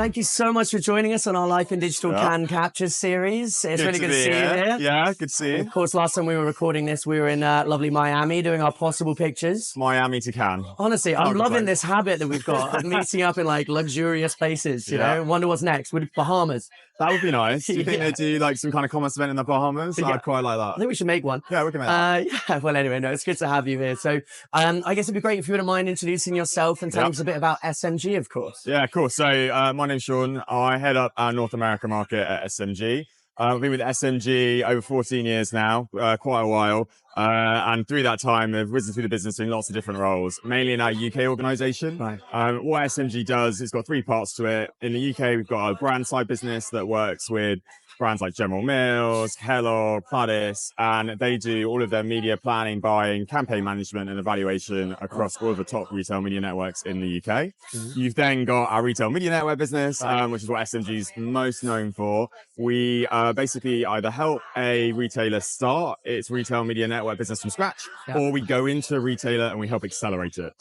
thank you so much for joining us on our Life in Digital Can Capture series. It's really good to see you here. Yeah, good to see you. Of course, last time we were recording this, we were in lovely Miami doing our possible pictures. Miami to Cannes. Honestly, I'm loving this habit that we've got of meeting up in like luxurious places, you know? Wonder what's next. Would Bahamas? That would be nice. Do you think they do like some kind of commerce event in the Bahamas? I'd quite like that. I think we should make one. Yeah, we can make that. Yeah, well, anyway, no, it's good to have you here. So I guess it'd be great if you wouldn't mind introducing yourself and telling us a bit about SMG, of course. Yeah, of course. So my name's Sean. I head up our North America market at SMG. I've been with SMG over 14 years now, quite a while. And through that time, I've risen through the business doing lots of different roles, mainly in our UK organisation. Right. What SMG does, it's got three parts to it. In the UK, we've got a brand side business that works with brands like General Mills, Kellogg, Pladis, and they do all of their media planning, buying, campaign management and evaluation across all of the top retail media networks in the UK. You've then got our retail media network business, which is what SMG is most known for. We basically either help a retailer start its retail media network business from scratch, or we go into a retailer and we help accelerate it.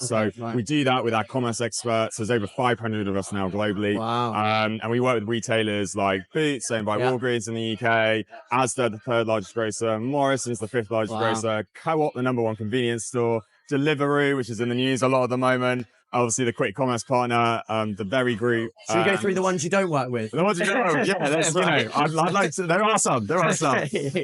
We do that with our commerce experts. There's over 500 of us now globally. And we work with retailers like Boots, owned by Walgreens in the UK, Asda, the third largest grocer, Morrison's the fifth largest grocer, Co-op, the #1 convenience store, Deliveroo, which is in the news a lot at the moment, obviously the quick commerce partner, the Very Group. Should we go through the ones you don't work with? The ones you don't work with, yeah, that's, you know, I'd like to, there are some.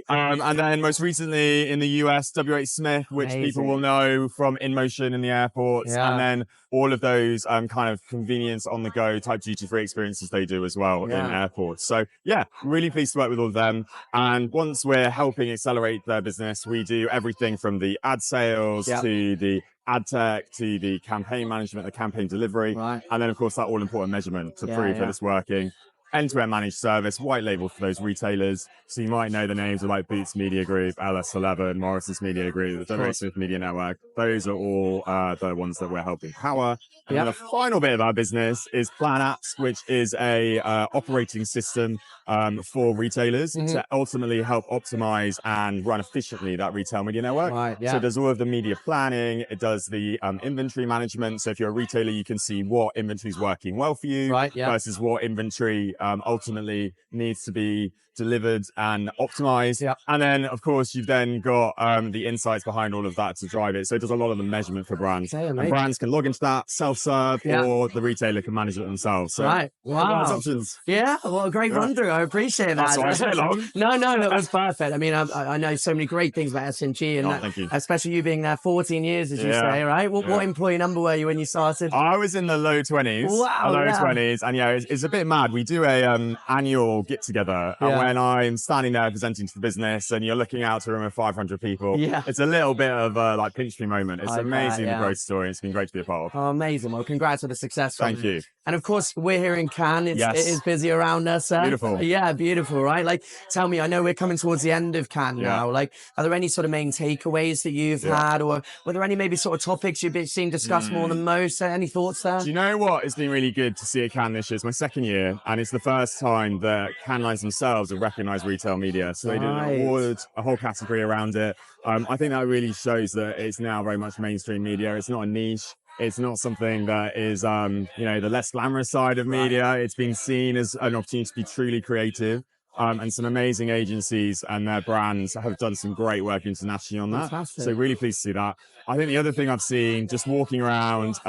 And then most recently in the US, WH Smith, which people will know from InMotion in the airports, and then all of those kind of convenience on the go type duty-free experiences they do as well in airports. So yeah, really pleased to work with all of them. And once we're helping accelerate their business, we do everything from the ad sales to the ad tech to the campaign management, the campaign delivery, and then of course that all important measurement to prove that it's working. End-to-end managed service, white label for those retailers. So you might know the names of like Boots Media Group, LS11, Morrison's Media Group, the WH Smith Media Network. Those are all the ones that we're helping power. And then the final bit of our business is Plan Apps, which is a operating system for retailers to ultimately help optimize and run efficiently that retail media network. So it does all of the media planning. It does the inventory management. So if you're a retailer, you can see what inventory is working well for you versus what inventory ultimately needs to be delivered and optimized. And then of course you've then got the insights behind all of that to drive it. So it does a lot of the measurement for brands. And brands can log into that self-serve or the retailer can manage it themselves. So options. Yeah, well, a great run through. I appreciate that. That's why I say long. No, that was perfect. I mean, I know so many great things about SMG, and thank you. Especially you being there 14 years, as you say, right? What employee number were you when you started? I was in the low 20s. Wow. Low 20s. And yeah, it's a bit mad. We do a annual get together when I'm standing there presenting to the business and you're looking out to a room of 500 people. It's a little bit of a like pinch me moment. It's amazing, the growth story. It's been great to be a part of. Oh, amazing. Well, congrats on the success. Thank you. And of course, we're here in Cannes. It is busy around us. Beautiful. Yeah, beautiful, right? Like, tell me, I know we're coming towards the end of Cannes now. Like, are there any sort of main takeaways that you've had, or were there any maybe sort of topics you've seen discussed more than most? Any thoughts there? Do you know what? It's been really good to see at Cannes this year. It's my second year, and it's the first time that Cannes Lines themselves have recognised retail media. So they did an award, a whole category around it. I think that really shows that it's now very much mainstream media. It's not a niche. It's not something that is, you know, the less glamorous side of media. It's been seen as an opportunity to be truly creative. And some amazing agencies and their brands have done some great work internationally on that. Fantastic. So really pleased to see that. I think the other thing I've seen just walking around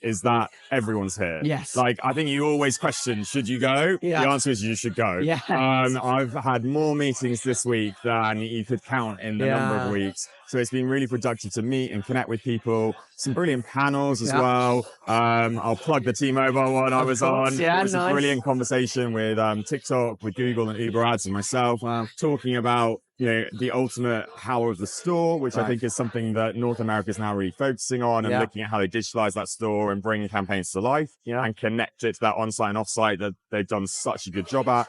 is that everyone's here. Yes. Like, I think you always question, should you go? The answer is you should go. I've had more meetings this week than you could count in the number of weeks. So it's been really productive to meet and connect with people. Some brilliant panels as well. I'll plug the T-Mobile one I was on. It was a brilliant conversation with TikTok, with Google and Uber Ads and myself, talking about, you know, the ultimate power of the store, which I think is something that North America is now really focusing on, and looking at how they digitalize that store and bringing campaigns to life and connect it to that on-site and off-site that they've done such a good job at.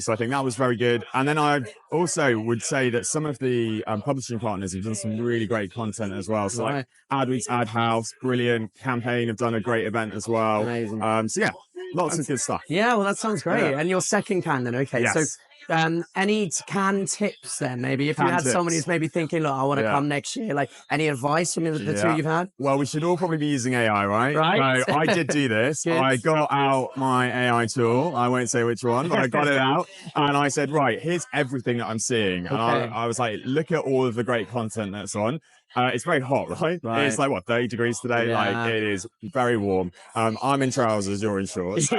So I think that was very good. And then I also would say that some of the publishing partners have done some really great content as well. So like AdWeek's Ad House, brilliant campaign, have done a great event as well. Amazing. So yeah, lots of good stuff. Yeah, well, that sounds great. And your second Cannes then, okay. So Any Cannes tips then, maybe? If you had someone who's maybe thinking, look, I want to come next year, like any advice from the two you've had? Well, we should all probably be using AI, right? So I did do this. I got out my AI tool. I won't say which one, but I got it out and I said, right, here's everything that I'm seeing. And I was like, look at all of the great content that's on. It's very hot, right? It's like, what, 30 degrees today? Like, it is very warm. I'm in trousers, you're in shorts.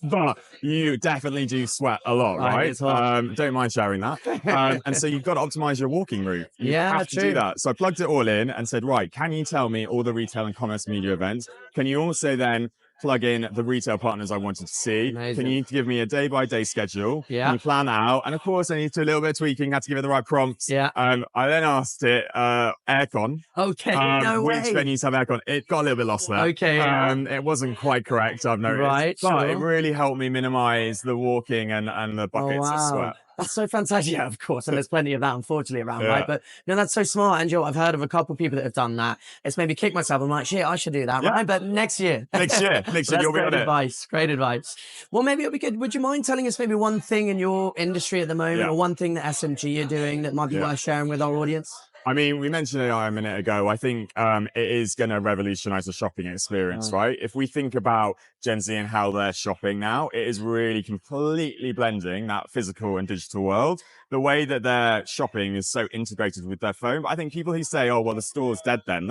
But you definitely do sweat a lot, right? It's hot. Don't mind sharing that. And so you've got to optimize your walking route. You have to do that. So I plugged it all in and said, right, can you tell me all the retail and commerce media events? Can you also then plug in the retail partners I wanted to see? Can you give me a day-by-day schedule? Can you plan that out? And of course, I need to do a little bit of tweaking, had to give it the right prompts. I then asked it aircon. No way. Which venues have aircon? It got a little bit lost there. It wasn't quite correct, I've noticed. But it really helped me minimize the walking and the buckets of sweat. That's so fantastic. Yeah, of course. And there's plenty of that, unfortunately, around, right? But no, that's so smart. And I've heard of a couple of people that have done that. It's made me kick myself. I'm like, shit, I should do that, right? But next year. Next year, you'll be on it. Great advice. Well, maybe it'll be good. Would you mind telling us maybe one thing in your industry at the moment or one thing that SMG are doing that might be worth sharing with our audience? I mean, we mentioned AI a minute ago. I think it is going to revolutionize the shopping experience, right? If we think about Gen Z and how they're shopping now, it is really completely blending that physical and digital world. The way that they're shopping is so integrated with their phone. But I think people who say, oh, well, the store's dead then,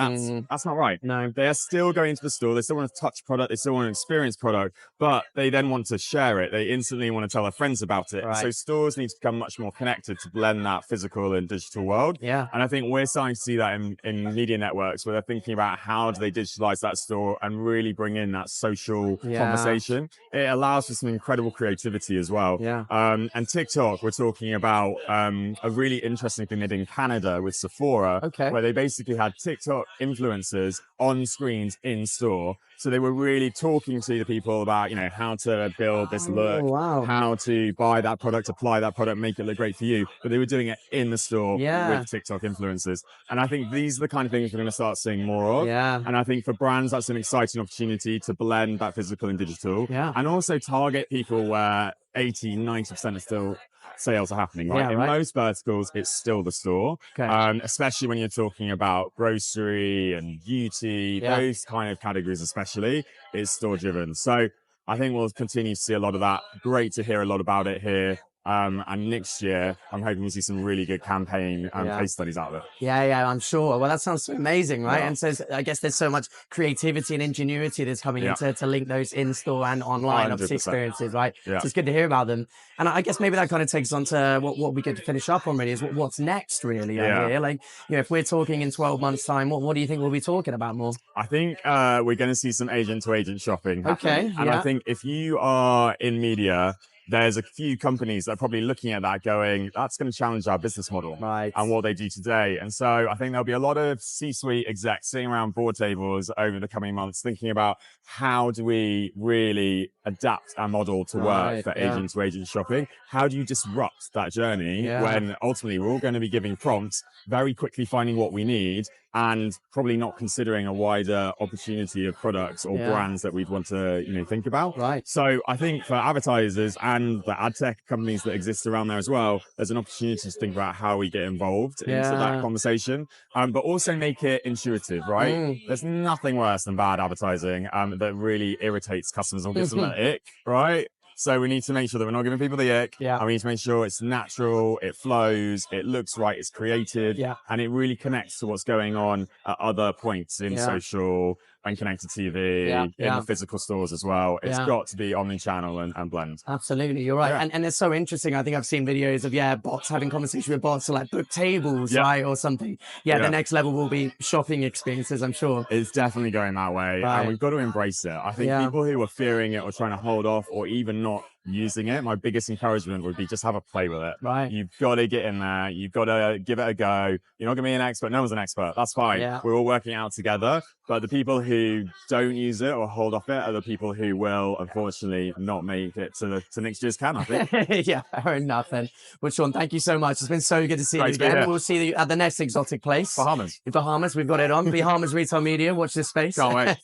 that's not right. No. They are still going to the store. They still want to touch product. They still want to experience product, but they then want to share it. They instantly want to tell their friends about it. So stores need to become much more connected to blend that physical and digital world. And I think we're starting to see that in media networks where they're thinking about how do they digitalize that store and really bring in that social conversation. It allows for some incredible creativity as well. And TikTok, we're talking about a really interesting thing they did in Canada with Sephora, where they basically had TikTok influencers on screens in store. So they were really talking to the people about, you know, how to build this look, how to buy that product, apply that product, make it look great for you. But they were doing it in the store with TikTok influencers. And I think these are the kind of things we're going to start seeing more of. And I think for brands, that's an exciting opportunity to blend that physical and digital. And also target people where 80, 90% of still sales are happening, right? In most verticals, it's still the store, especially when you're talking about grocery and beauty, those kind of categories especially, is store driven. So I think we'll continue to see a lot of that. Great to hear a lot about it here. And next year, I'm hoping we see some really good campaign case studies out of it. I'm sure. Well, that sounds amazing, right? And so I guess there's so much creativity and ingenuity that's coming in to link those in-store and online obviously experiences, right? So it's good to hear about them. And I guess maybe that kind of takes us on to what we get to finish up on really is what's next really here. Like, you know, if we're talking in 12 months time, what do you think we'll be talking about more? I think we're going to see some agent-to-agent shopping happen. And I think if you are in media, there's a few companies that are probably looking at that going, that's going to challenge our business model and what they do today. And so I think there'll be a lot of C-suite execs sitting around board tables over the coming months thinking about how do we really adapt our model to work for agent-to-agent shopping? How do you disrupt that journey when ultimately we're all going to be giving prompts, very quickly finding what we need, and probably not considering a wider opportunity of products or brands that we'd want to, you know, think about. So I think for advertisers and the ad tech companies that exist around there as well, there's an opportunity to think about how we get involved into that conversation, but also make it intuitive, right? There's nothing worse than bad advertising that really irritates customers or gives them an ick, right? So we need to make sure that we're not giving people the ick. And we need to make sure it's natural, it flows, it looks right, it's creative, and it really connects to what's going on at other points in social and connected TV, in the physical stores as well. It's got to be omni-channel and blend. Absolutely, you're right. And it's so interesting. I think I've seen videos of, bots having conversations with bots to like book tables, right, or something. The next level will be shopping experiences, I'm sure. It's definitely going that way. And we've got to embrace it. I think people who are fearing it or trying to hold off or even not using it, my biggest encouragement would be just have a play with it. You've got to get in there. You've got to give it a go. You're not going to be an expert. No one's an expert. That's fine. We're all working out together. But the people who don't use it or hold off it are the people who will, unfortunately, not make it to next year's Cannes, I think. Fair enough then. Well, Sean, thank you so much. It's been so good to see you again. We'll see you at the next exotic place. Bahamas. In Bahamas, we've got it on. Bahamas Retail Media. Watch this space. Can't wait.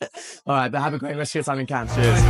All right, but have a great rest of your time in Cannes. Cheers.